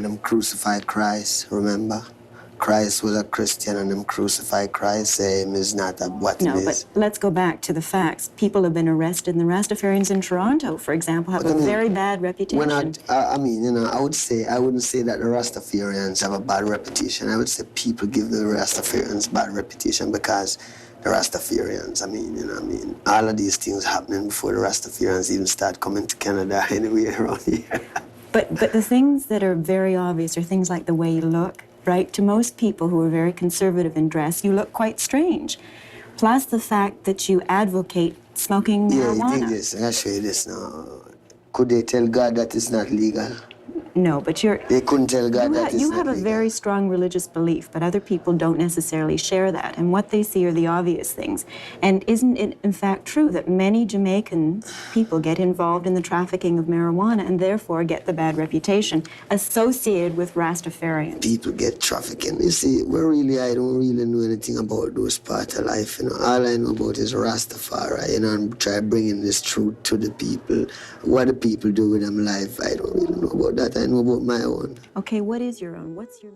and them crucified Christ, remember? Christ was a Christian and them crucified Christ, say him is not what it is. No, but let's go back to the facts. People have been arrested, and the Rastafarians in Toronto, for example, have a very bad reputation. I wouldn't say that the Rastafarians have a bad reputation. I would say people give the Rastafarians bad reputation because the Rastafarians, all of these things happening before the Rastafarians even start coming to Canada anyway around here. But the things that are very obvious are things like the way you look, right? To most people who are very conservative in dress, you look quite strange. Plus the fact that you advocate smoking marijuana. Yeah, you think this, I'll show you this now. Could they tell God that it's not legal? No, but they couldn't tell God that it's not legal. You have a very strong religious belief, but other people don't necessarily share that. And what they see are the obvious things. And isn't it, in fact, true that many Jamaican people get involved in the trafficking of marijuana and therefore get the bad reputation associated with Rastafarians? People get trafficking. You see, I don't really know anything about those parts of life. All I know about is Rastafari, and try bringing this truth to the people. What the people do with them life, I don't really know about that. I know about my own. Okay, what is your own? What's your...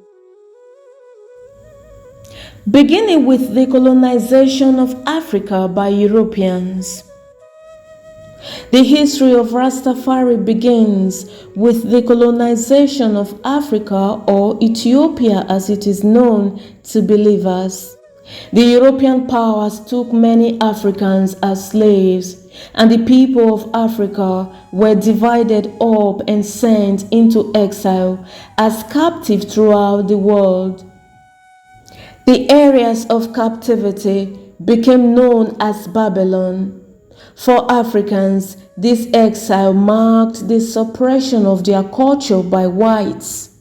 Beginning with the colonization of Africa by Europeans. The history of Rastafari begins with the colonization of Africa, or Ethiopia as it is known to believers. The European powers took many Africans as slaves, and the people of Africa were divided up and sent into exile as captives throughout the world. The areas of captivity became known as Babylon. For Africans, this exile marked the suppression of their culture by whites.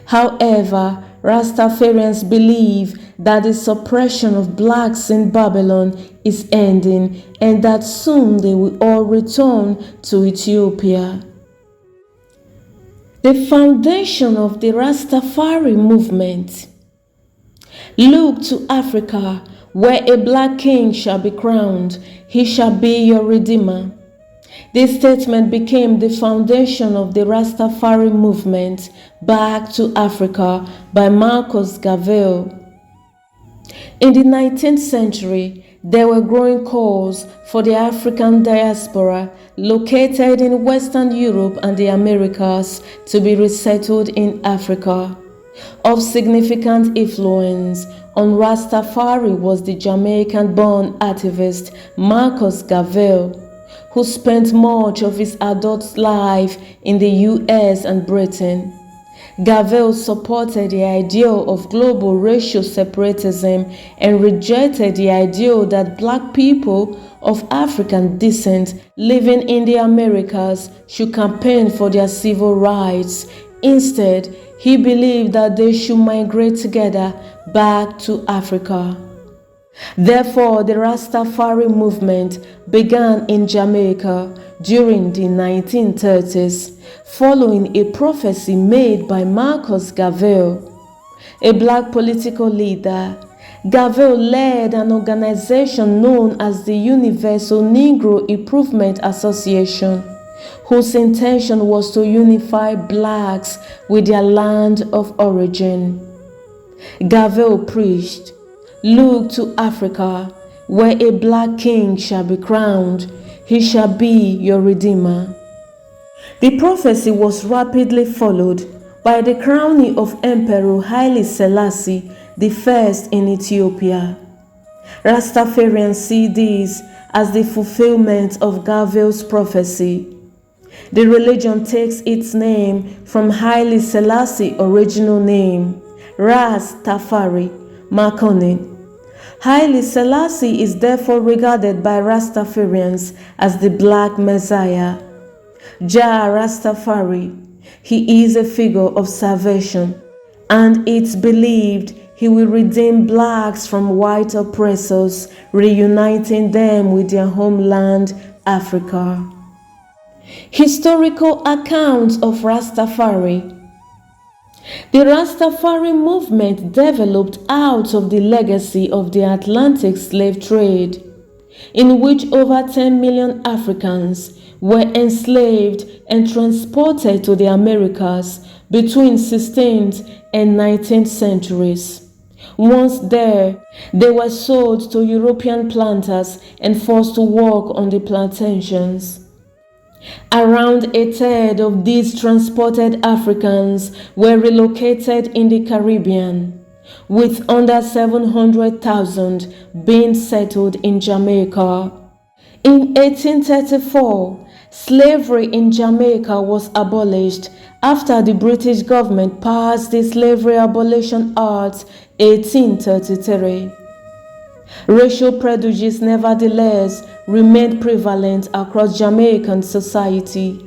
However, Rastafarians believe that the suppression of blacks in Babylon is ending and that soon they will all return to Ethiopia. The foundation of the Rastafari movement. Look to Africa, where a black king shall be crowned, he shall be your redeemer. This statement became the foundation of the Rastafari movement back to Africa by Garvey. In the 19th century, there were growing calls for the African diaspora located in Western Europe and the Americas to be resettled in Africa. Of significant influence on Rastafari was the Jamaican-born activist Garvey, who spent much of his adult life in the US and Britain. Garvey supported the ideal of global racial separatism and rejected the ideal that black people of African descent living in the Americas should campaign for their civil rights. Instead, he believed that they should migrate together back to Africa. Therefore, the Rastafari movement began in Jamaica during the 1930s, following a prophecy made by Garvey, a black political leader. Garvey led an organization known as the Universal Negro Improvement Association, whose intention was to unify blacks with their land of origin. Garvey preached, "Look to Africa, where a black king shall be crowned, he shall be your redeemer." The prophecy was rapidly followed by the crowning of Emperor Haile Selassie I in Ethiopia. Rastafarians see this as the fulfillment of Garvey's prophecy. The religion takes its name from Haile Selassie's original name, Rastafari, Makonnen. Haile Selassie is therefore regarded by Rastafarians as the Black Messiah. Jah Rastafari, he is a figure of salvation, and it's believed he will redeem blacks from white oppressors, reuniting them with their homeland, Africa. Historical accounts of Rastafari. The Rastafari movement developed out of the legacy of the Atlantic slave trade, in which over 10 million Africans were enslaved and transported to the Americas between 16th and 19th centuries. Once there, they were sold to European planters and forced to work on the plantations. Around a third of these transported Africans were relocated in the Caribbean, with under 700,000 being settled in Jamaica. In 1834, slavery in Jamaica was abolished after the British government passed the Slavery Abolition Act 1833. Racial prejudice, nevertheless, remained prevalent across Jamaican society.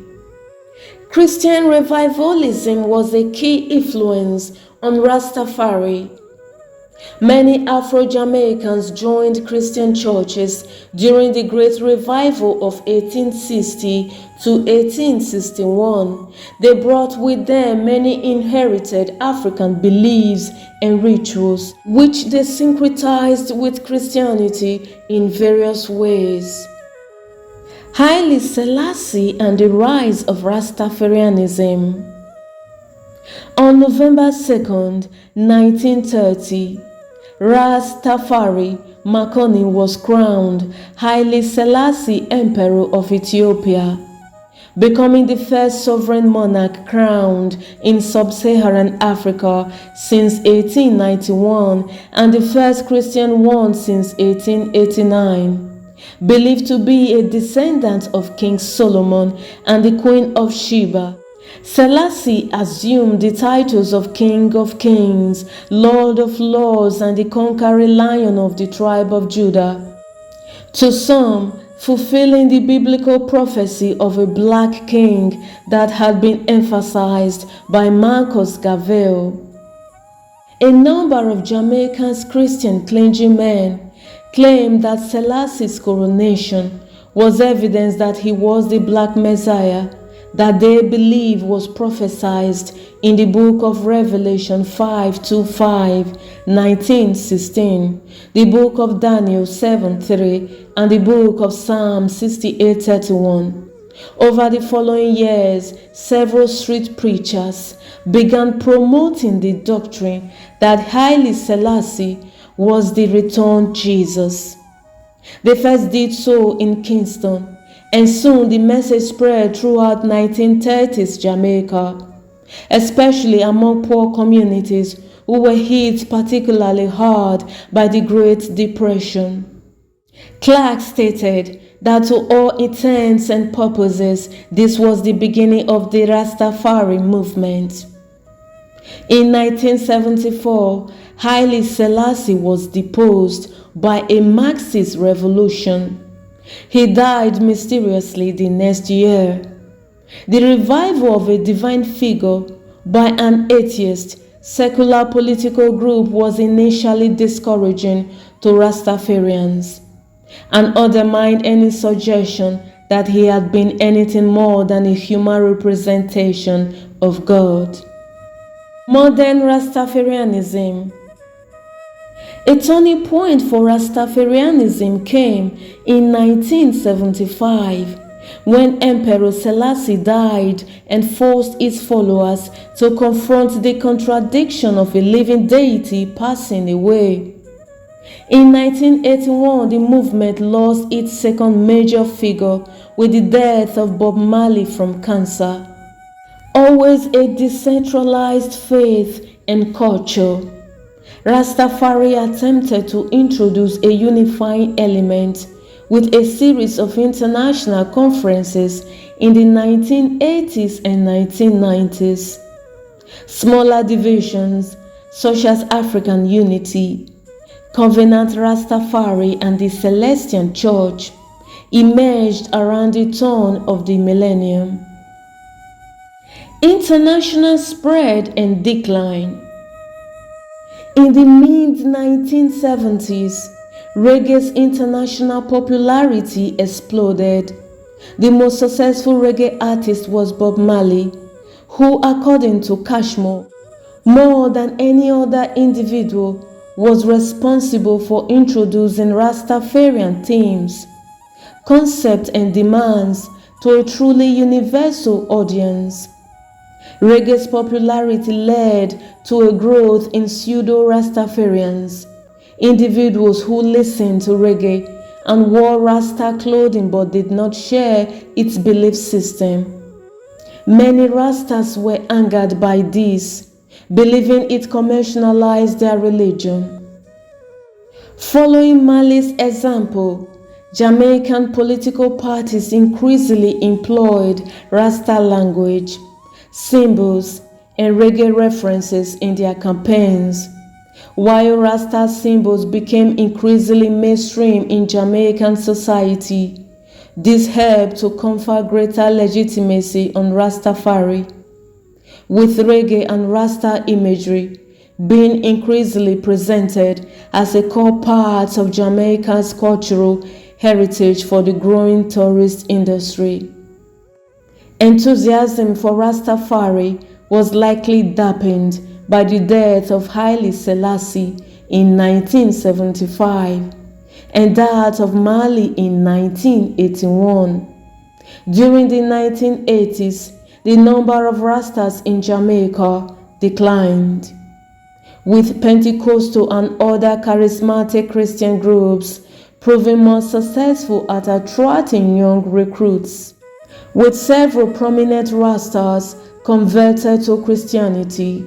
Christian revivalism was a key influence on Rastafari. Many Afro-Jamaicans joined Christian churches during the Great Revival of 1860 to 1861. They brought with them many inherited African beliefs and rituals, which they syncretized with Christianity in various ways. Haile Selassie and the rise of Rastafarianism. On November 2nd, 1930, Rastafari Makoni was crowned Haile Selassie Emperor of Ethiopia, becoming the first sovereign monarch crowned in sub-Saharan Africa since 1891 and the first Christian one since 1889. Believed to be a descendant of King Solomon and the Queen of Sheba, Selassie assumed the titles of King of Kings, Lord of Lords, and the conquering Lion of the tribe of Judah. To some, fulfilling the biblical prophecy of a black king that had been emphasized by Marcus Garvey. A number of Jamaica's Christian clergymen claimed that Selassie's coronation was evidence that he was the Black Messiah that they believe was prophesied in the book of Revelation 5:25, 19:16, the book of Daniel 7:3, and the book of Psalm 68:31. Over the following years, several street preachers began promoting the doctrine that Haile Selassie was the returned Jesus. They first did so in Kingston, and soon the message spread throughout 1930s Jamaica, especially among poor communities who were hit particularly hard by the Great Depression. Clark stated that to all intents and purposes, this was the beginning of the Rastafari movement. In 1974, Haile Selassie was deposed by a Marxist revolution. He died mysteriously the next year. The revival of a divine figure by an atheist, secular political group was initially discouraging to Rastafarians and undermined any suggestion that he had been anything more than a human representation of God. Modern Rastafarianism. A turning point for Rastafarianism came in 1975 when Emperor Selassie died and forced his followers to confront the contradiction of a living deity passing away. In 1981, the movement lost its second major figure with the death of Bob Marley from cancer. Always a decentralized faith and culture, Rastafari attempted to introduce a unifying element with a series of international conferences in the 1980s and 1990s. Smaller divisions such as African Unity, Covenant Rastafari, and the Celestian Church emerged around the turn of the millennium. International spread and decline. In the mid-1970s, reggae's international popularity exploded. The most successful reggae artist was Bob Marley, who, according to Cashmore, more than any other individual, was responsible for introducing Rastafarian themes, concepts, and demands to a truly universal audience. Reggae's popularity led to a growth in pseudo-Rastafarians, individuals who listened to reggae and wore Rasta clothing but did not share its belief system. Many Rastas were angered by this, believing it commercialized their religion. Following Marley's example, Jamaican political parties increasingly employed Rasta language, symbols, and reggae references in their campaigns. While Rasta symbols became increasingly mainstream in Jamaican society, this helped to confer greater legitimacy on Rastafari, with reggae and Rasta imagery being increasingly presented as a core part of Jamaica's cultural heritage for the growing tourist industry. Enthusiasm for Rastafari was likely dampened by the death of Haile Selassie in 1975 and that of Marley in 1981. During the 1980s, the number of Rastas in Jamaica declined, with Pentecostal and other charismatic Christian groups proving more successful at attracting young recruits, with several prominent Rastas converted to Christianity.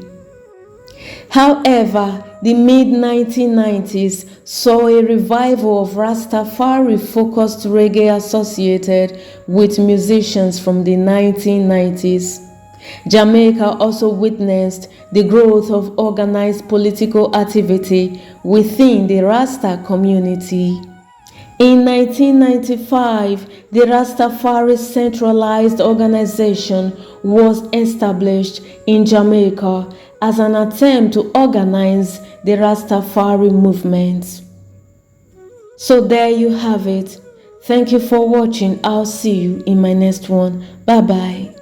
However, the mid-1990s saw a revival of Rastafari-focused reggae associated with musicians from the 1990s. Jamaica also witnessed the growth of organized political activity within the Rasta community. In 1995, the Rastafari centralized organization was established in Jamaica as an attempt to organize the Rastafari movement. So there you have it. Thank you for watching. I'll see you in my next one. Bye bye.